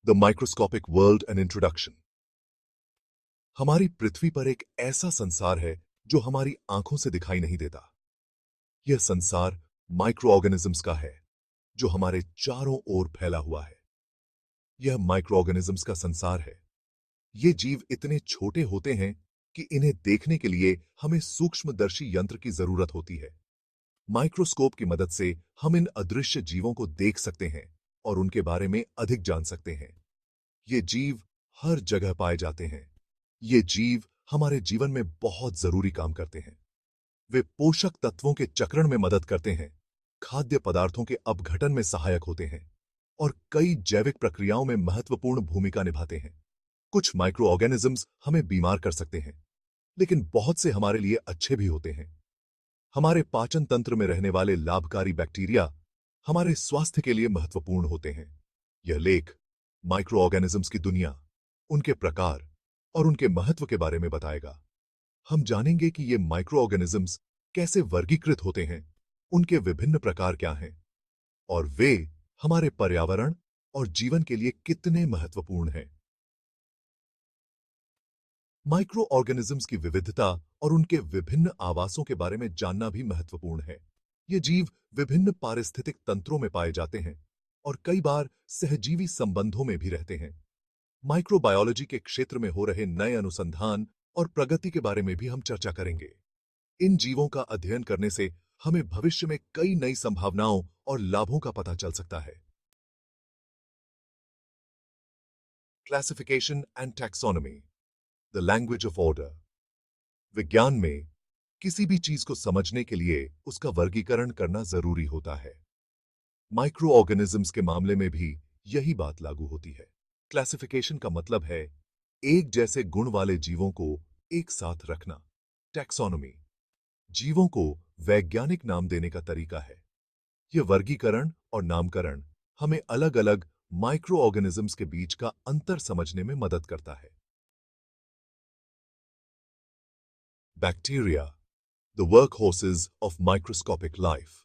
The microscopic world an introduction. हमारी पृथ्वी पर एक ऐसा संसार है जो हमारी आंखों से दिखाई नहीं देता। यह संसार माइक्रो ऑर्गेनिजम्स का है जो हमारे चारों ओर फैला हुआ है। यह माइक्रो ऑर्गेनिजम्स का संसार है। ये जीव इतने छोटे होते हैं कि इन्हें देखने के लिए हमें सूक्ष्मदर्शी यंत्र की जरूरत होती है। माइक्रोस्कोप की मदद से हम इन अदृश्य जीवों को देख सकते हैं और उनके बारे में अधिक जान सकते हैं। ये जीव हर जगह पाए जाते हैं। ये जीव हमारे जीवन में बहुत जरूरी काम करते हैं। वे पोषक तत्वों के चक्रण में मदद करते हैं, खाद्य पदार्थों के अपघटन में सहायक होते हैं और कई जैविक प्रक्रियाओं में महत्वपूर्ण भूमिका निभाते हैं। कुछ माइक्रो ऑर्गेनिजम्स हमें बीमार कर सकते हैं, लेकिन बहुत से हमारे लिए अच्छे भी होते हैं। हमारे पाचन तंत्र में रहने वाले लाभकारी बैक्टीरिया हमारे स्वास्थ्य के लिए महत्वपूर्ण होते हैं। यह लेख माइक्रो ऑर्गेनिजम्स की दुनिया, उनके प्रकार और उनके महत्व के बारे में बताएगा। हम जानेंगे कि ये माइक्रो ऑर्गेनिजम्स कैसे वर्गीकृत होते हैं, उनके विभिन्न प्रकार क्या हैं और वे हमारे पर्यावरण और जीवन के लिए कितने महत्वपूर्ण हैं। माइक्रो ऑर्गेनिजम्स की विविधता और उनके विभिन्न आवासों के बारे में जानना भी महत्वपूर्ण है। ये जीव विभिन्न पारिस्थितिक तंत्रों में पाए जाते हैं और कई बार सहजीवी संबंधों में भी रहते हैं। माइक्रोबायोलॉजी के क्षेत्र में हो रहे नए अनुसंधान और प्रगति के बारे में भी हम चर्चा करेंगे। इन जीवों का अध्ययन करने से हमें भविष्य में कई नई संभावनाओं और लाभों का पता चल सकता है। Classification and taxonomy, the language of order. विज्ञान में किसी भी चीज को समझने के लिए उसका वर्गीकरण करना जरूरी होता है। माइक्रो ऑर्गेनिजम्स के मामले में भी यही बात लागू होती है। क्लासिफिकेशन का मतलब है एक जैसे गुण वाले जीवों को एक साथ रखना। टैक्सोनॉमी जीवों को वैज्ञानिक नाम देने का तरीका है। यह वर्गीकरण और नामकरण हमें अलग-अलग माइक्रो ऑर्गेनिजम्स के बीच का अंतर समझने में मदद करता है। Bacteria, the workhorses of microscopic life.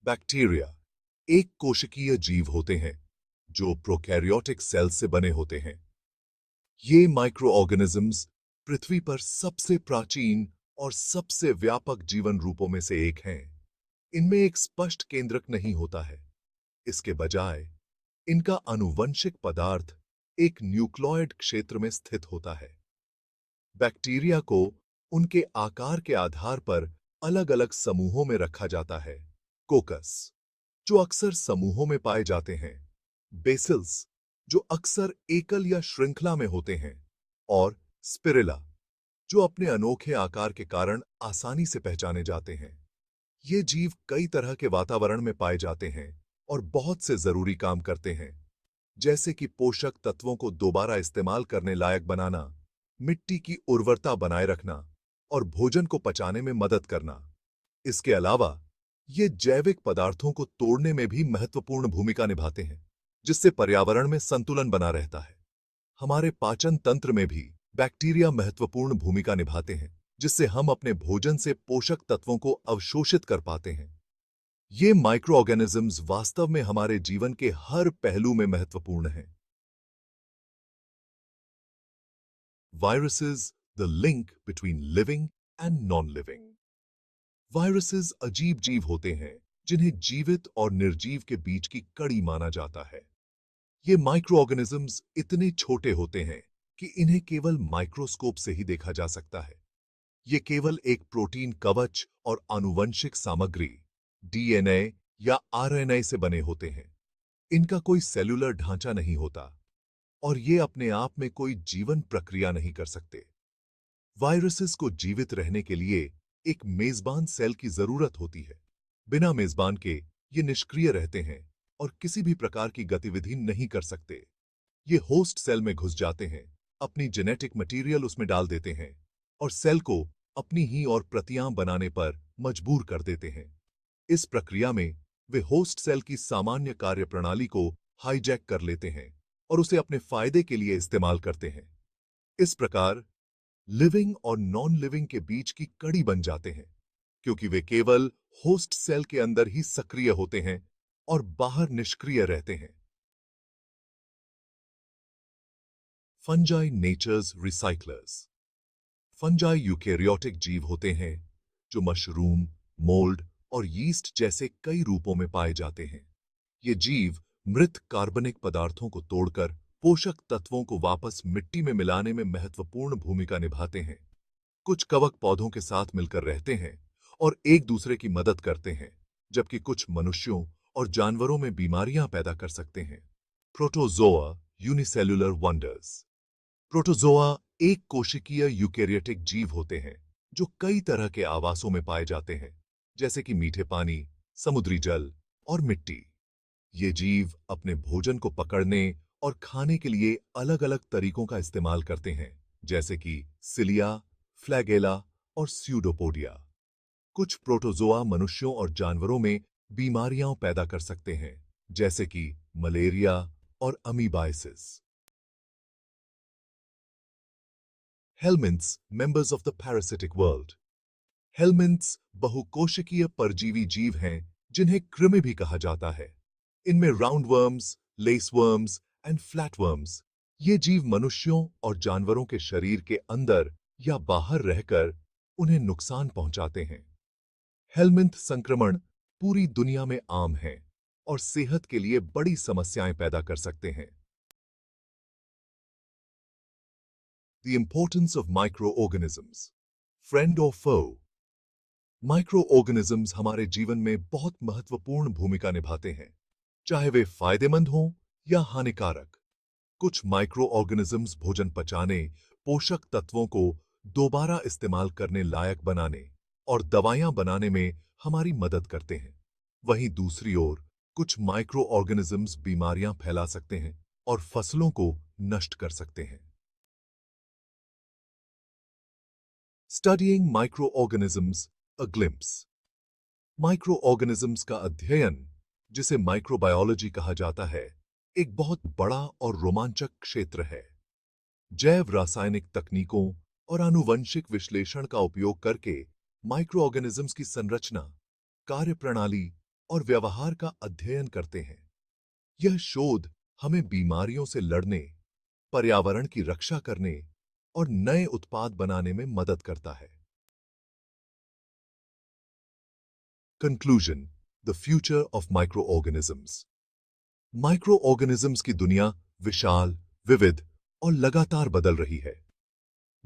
Bacteria एक कोशिकीय जीव होते हैं जो प्रोकैरियोटिक सेल्स से बने होते हैं। ये माइक्रो ऑर्गेनिजम्स पृथ्वी पर सबसे प्राचीन और सबसे व्यापक जीवन रूपों में से एक हैं। इनमें एक स्पष्ट केंद्रक नहीं होता है। इसके बजाय इनका आनुवंशिक पदार्थ एक न्यूक्लियोइड क्षेत्र में स्थित होता है। बैक्टीरिया को उनके आकार के आधार पर अलग-अलग समूहों में रखा जाता है। कोकस, जो अक्सर समूहों में पाए जाते हैं, बेसिल्स, जो अक्सर एकल या श्रृंखला में होते हैं, और स्पिरिला, जो अपने अनोखे आकार के कारण आसानी से पहचाने जाते हैं। ये जीव कई तरह के वातावरण में पाए जाते हैं और बहुत से जरूरी काम करते हैं, जैसे कि पोषक तत्वों को दोबारा इस्तेमाल करने लायक बनाना, मिट्टी की उर्वरता बनाए रखना और भोजन को पचाने में मदद करना। इसके अलावा ये जैविक पदार्थों को तोड़ने में भी महत्वपूर्ण भूमिका निभाते हैं, जिससे पर्यावरण में संतुलन बना रहता है। हमारे पाचन तंत्र में भी बैक्टीरिया महत्वपूर्ण भूमिका निभाते हैं, जिससे हम अपने भोजन से पोषक तत्वों को अवशोषित कर पाते हैं। ये माइक्रो ऑर्गेनिजम्स वास्तव में हमारे जीवन के हर पहलू में महत्वपूर्ण हैं। Viruses, the link between living and non living. Viruses अजीब जीव होते हैं जिन्हें जीवित और निर्जीव के बीच की कड़ी माना जाता है। ये माइक्रो ऑर्गेनिजम्स इतने छोटे होते हैं कि इन्हें केवल माइक्रोस्कोप से ही देखा जा सकता है। ये केवल एक प्रोटीन कवच और आनुवंशिक सामग्री, डीएनए या आरएनए से बने होते हैं। इनका कोई सेलुलर ढांचा नहीं होता और ये अपने आप में कोई जीवन प्रक्रिया नहीं कर सकते। वायरसेस को जीवित रहने के लिए एक मेजबान सेल की जरूरत होती है। बिना मेजबान के ये निष्क्रिय रहते हैं और किसी भी प्रकार की गतिविधि नहीं कर सकते। ये होस्ट सेल में घुस जाते हैं, अपनी जेनेटिक मटेरियल उसमें डाल देते हैं और सेल को अपनी ही और प्रतियां बनाने पर मजबूर कर देते हैं। इस प्रक्रिया में वे होस्ट सेल की सामान्य कार्यप्रणाली को हाईजैक कर लेते हैं और उसे अपने फायदे के लिए इस्तेमाल करते हैं। इस प्रकार लिविंग और नॉन लिविंग के बीच की कड़ी बन जाते हैं, क्योंकि वे केवल होस्ट सेल के अंदर ही सक्रिय होते हैं और बाहर निष्क्रिय रहते हैं। Fungi nature's recyclers. Fungi eukaryotic जीव होते हैं जो मशरूम, मोल्ड और यीस्ट जैसे कई रूपों में पाए जाते हैं। ये जीव मृत कार्बनिक पदार्थों को तोड़कर पोषक तत्वों को वापस मिट्टी में मिलाने में महत्वपूर्ण भूमिका निभाते हैं। कुछ कवक पौधों के साथ मिलकर रहते हैं और एक दूसरे की मदद करते हैं, जबकि कुछ मनुष्यों और जानवरों में बीमारियां पैदा कर सकते हैं। Protozoa unicellular wonders. प्रोटोजोआ एक कोशिकीय यूकेरियोटिक जीव होते हैं जो कई तरह के आवासों में पाए जाते हैं, जैसे कि मीठे पानी, समुद्री जल और मिट्टी। ये जीव अपने भोजन को पकड़ने और खाने के लिए अलग-अलग तरीकों का इस्तेमाल करते हैं, जैसे कि सिलिया, फ्लैगेला और स्यूडोपोडिया। कुछ प्रोटोजोआ मनुष्यों और जानवरों में बीमारियां पैदा कर सकते हैं, जैसे कि मलेरिया और amoebiasis. Helminths, members of the parasitic world. Helminths बहुकोशिकीय परजीवी जीव हैं जिन्हें कृमि भी कहा जाता है। इनमें राउंडवर्म्स, लेसवर्म्स एंड फ्लैटवर्म्स, ये जीव मनुष्यों और जानवरों के शरीर के अंदर या बाहर रहकर उन्हें नुकसान पहुंचाते हैं। हेलमिंथ संक्रमण पूरी दुनिया में आम है और सेहत के लिए बड़ी समस्याएं पैदा कर सकते हैं। The importance of microorganisms. Friend or foe? Microorganisms हमारे जीवन में बहुत महत्वपूर्ण भूमिका निभाते हैं, चाहे वे फायदेमंद हों या हानिकारक। कुछ माइक्रोऑर्गेनिजम्स भोजन पचाने, पोषक तत्वों को दोबारा इस्तेमाल करने लायक बनाने और दवाइयां बनाने में हमारी मदद करते हैं। वहीं दूसरी ओर कुछ माइक्रोऑर्गेनिजम्स बीमारियां फैला सकते हैं और फसलों को नष्ट कर सकते हैं। Studying microorganisms, a glimpse. Microorganisms का अध्ययन, जिसे माइक्रोबायोलॉजी कहा जाता है, एक बहुत बड़ा और रोमांचक क्षेत्र है। जैव रासायनिक तकनीकों और आनुवंशिक विश्लेषण का उपयोग करके माइक्रोऑर्गेनिजम्स की संरचना, कार्यप्रणाली और व्यवहार का अध्ययन करते हैं। यह शोध हमें बीमारियों से लड़ने, पर्यावरण की रक्षा करने और नए उत्पाद बनाने में मदद करता है। Conclusion: the future of microorganisms. Microorganisms की दुनिया विशाल, विविध और लगातार बदल रही है।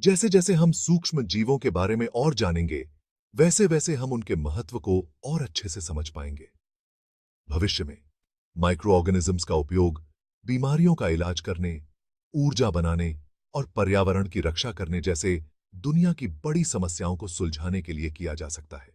जैसे जैसे हम सूक्ष्म जीवों के बारे में और जानेंगे, वैसे वैसे हम उनके महत्व को और अच्छे से समझ पाएंगे। भविष्य में माइक्रोऑर्गेनिजम्स का उपयोग बीमारियों का इलाज करने, ऊर्जा बनाने और पर्यावरण की रक्षा करने जैसे दुनिया की बड़ी समस्याओं को सुलझाने के लिए किया जा सकता है।